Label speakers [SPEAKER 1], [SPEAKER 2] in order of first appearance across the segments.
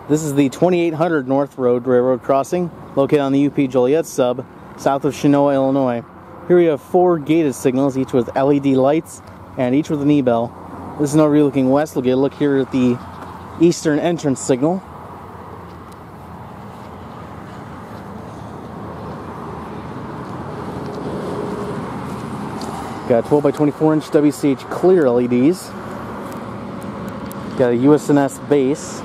[SPEAKER 1] This is the 2800 North Road Railroad Crossing, located on the UP Joliet Sub, south of Chenoa, Illinois. Here we have 4 gated signals, each with LED lights, and each with an E Bell. This is an overview looking west. We'll get a look here at the eastern entrance signal. Got 12 by 24 inch WCH Clear LEDs. Got a US&S base.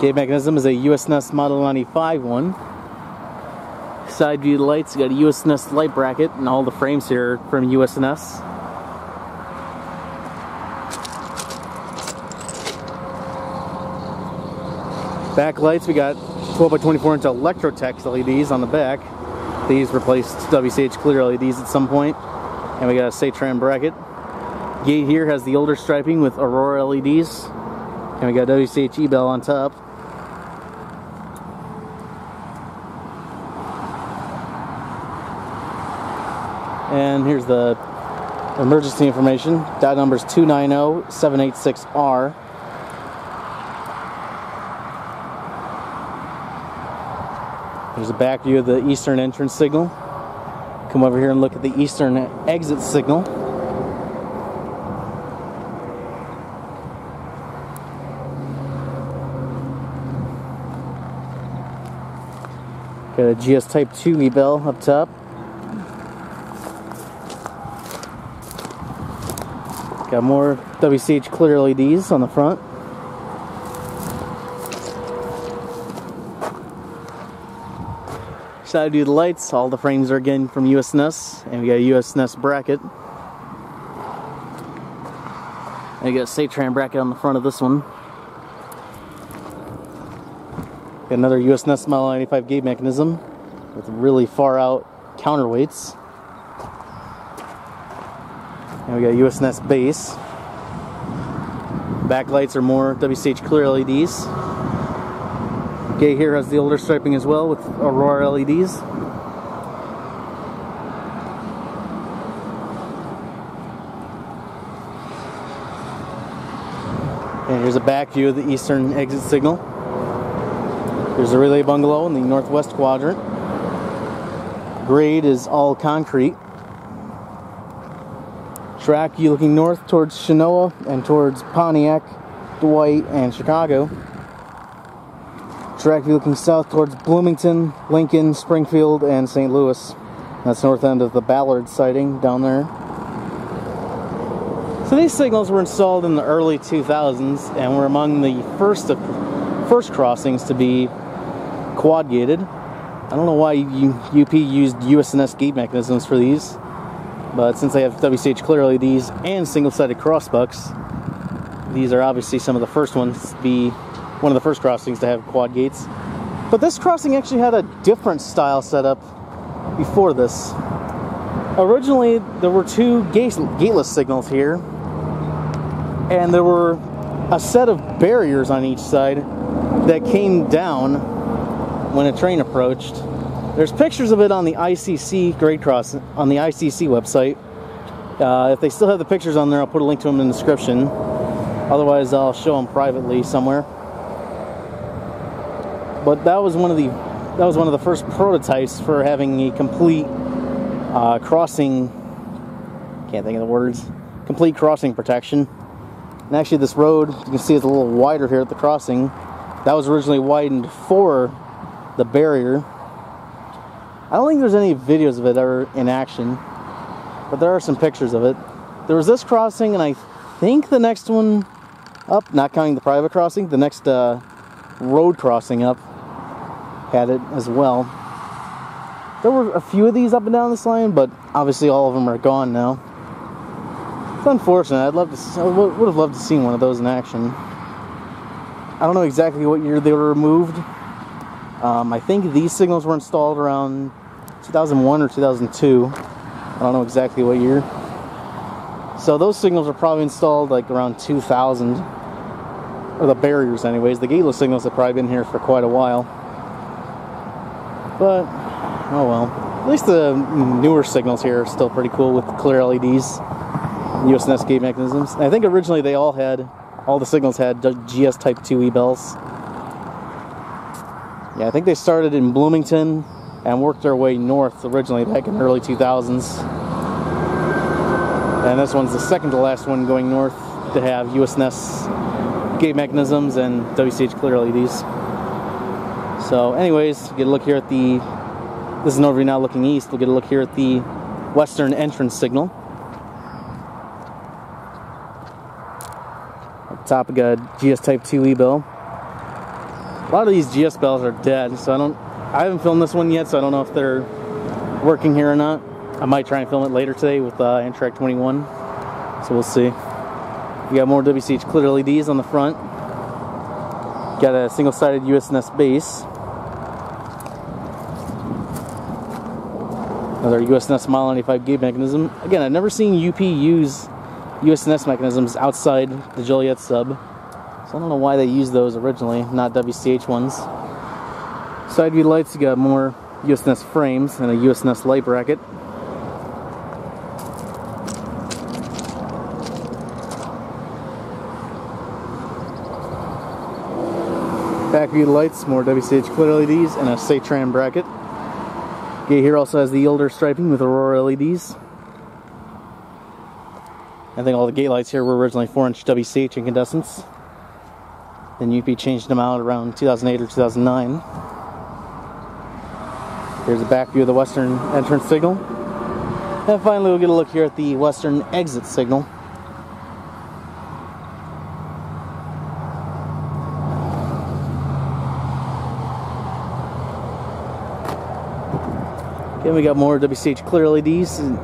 [SPEAKER 1] Gate mechanism is a US&S Model 95 one. Side view lights, got a US&S light bracket, and all the frames here are from US&S. Back lights, we got 12 by 24 inch Electro-Tech LEDs on the back. These replaced WCH Clear LEDs at some point. And we got a Safetran bracket. Gate here has the older striping with Aurora LEDs. And we got WCH E Bell on top. And here's the emergency information. Dot number is 290786R. There's a back view of the eastern entrance signal. Come over here and look at the eastern exit signal. Got a GS Type 2 E Bell up top. Got more WCH Clear LEDs on the front. Side view of the lights, all the frames are again from US&S, and we got a US&S bracket. And we got a Safetran bracket on the front of this one. Got another US&S Model 95 gate mechanism with really far out counterweights. And we got a US&S base. Backlights are more WCH Clear LEDs. Gate here has the older striping as well with Aurora LEDs. And here's a back view of the eastern exit signal. There's a relay bungalow in the northwest quadrant. Grade is all concrete. Track view looking north towards Chenoa and towards Pontiac, Dwight, and Chicago. Track view looking south towards Bloomington, Lincoln, Springfield, and St. Louis. That's north end of the Ballard sighting down there. So these signals were installed in the early 2000s and were among the first crossings to be quad gated. I don't know why UP used US&S gate mechanisms for these, but since they have WCH Clear LEDs and single-sided crossbucks, these are obviously some of the first ones to be one of the first crossings to have quad gates. But this crossing actually had a different style setup before this. Originally, there were 2 gateless signals here, and there were a set of barriers on each side that came down when a train approached. There's pictures of it on the ICC grade crossing on the ICC website. If they still have the pictures on there, I'll put a link to them in the description. Otherwise, I'll show them privately somewhere. But that was one of the first prototypes for having a complete crossing. Can't think of the words. Complete crossing protection. And actually, this road you can see it's a little wider here at the crossing. That was originally widened for the barrier. I don't think there's any videos of it ever in action, but there are some pictures of it. There was this crossing, and I think the next one up, not counting the private crossing, the next road crossing up had it as well. There were a few of these up and down this line, but obviously all of them are gone now. It's unfortunate. I would have loved to see one of those in action. I don't know exactly what year they were removed. I think these signals were installed around 2001 or 2002. I don't know exactly what year. So those signals are probably installed like around 2000. Or the barriers anyways. The gateless signals have probably been here for quite a while. But, oh well. At least the newer signals here are still pretty cool with the clear LEDs. US&S gate mechanisms. And I think originally they all the signals had GS Type 2 E Bells. Yeah, I think they started in Bloomington and worked their way north originally back in the early 2000s. And this one's the second to last one going north to have US&S gate mechanisms and WCH Clear LEDs. So anyways, get a look here at this is an overview now looking east. We'll get a look here at the western entrance signal. Up top we got GS Type 2 E Bell. A lot of these GS bells are dead, so I haven't filmed this one yet, so I don't know if they're working here or not. I might try and film it later today with N-Track 21, so we'll see. We got more WCH Clear LEDs on the front. Got a single-sided US&S base. Another US&S Mile 95 gate mechanism. Again, I've never seen UP use US&S mechanisms outside the Joliet Sub, so I don't know why they used those originally, not WCH ones. Side view lights, you got more US&S frames and a US&S light bracket. Back view lights, more WCH Clear LEDs and a Safetran bracket. Gate here also has the older striping with Aurora LEDs. I think all the gate lights here were originally 4-inch WCH incandescents. Then UP changed them out around 2008 or 2009. Here's a back view of the western entrance signal. And finally we'll get a look here at the western exit signal. Again, we got more WCH Clear LEDs and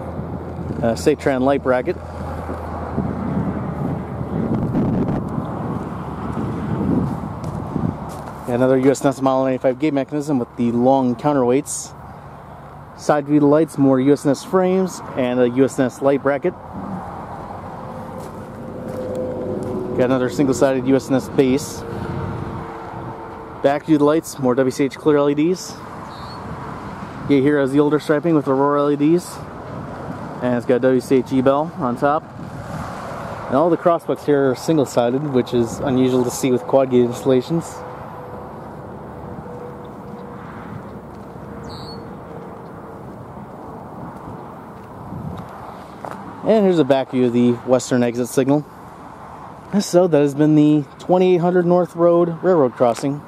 [SPEAKER 1] Safetran light bracket. Another US&S Mile 95 gate mechanism with the long counterweights. Side view lights, more US&S frames, and a US&S light bracket. Got another single-sided US&S base. Back view lights, more WCH Clear LEDs. Gate here has the older striping with Aurora LEDs. And it's got WCH E Bell on top. And all the crossbucks here are single-sided, which is unusual to see with quad gate installations. And here's a back view of the western exit signal. So that has been the 2800 North Road Railroad crossing.